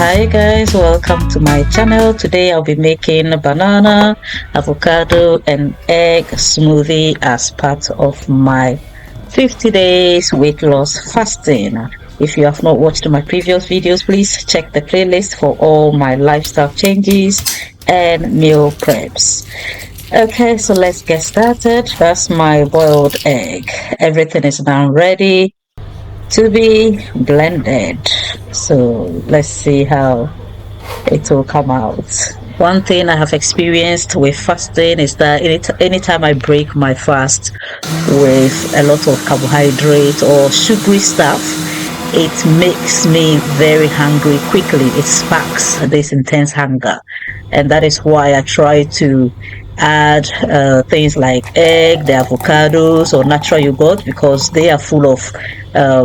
Hi guys, welcome to my channel. Today I'll be making a banana, avocado and egg smoothie as part of my 50 days weight loss fasting. If you have not watched my previous videos, please check the playlist for all my lifestyle changes and meal preps. Okay, so let's get started. That's my boiled egg. Everything is now ready to be blended. So let's see how it will come out. One thing I have experienced with fasting is that anytime I break my fast with a lot of carbohydrate or sugary stuff, it makes me very hungry quickly. It sparks this intense hunger, and that is why I try to add things like egg, the avocados or natural yogurt, because they are full of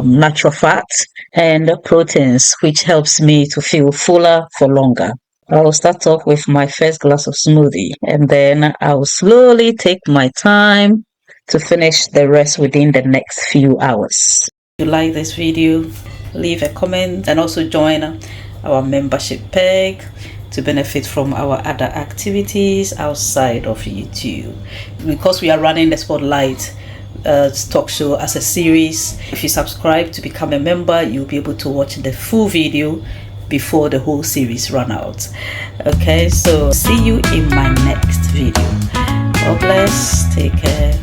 natural fats and proteins, which helps me to feel fuller for longer. I'll start off with my first glass of smoothie, and then I'll slowly take my time to finish the rest within the next few hours. If you like this video, leave a comment and also join our membership page to benefit from our other activities outside of YouTube, because we are running the Spotlight talk show as a series. If you subscribe to become a member, you'll be able to watch the full video before the whole series run out. Okay, so see you in my next video. God bless, take care.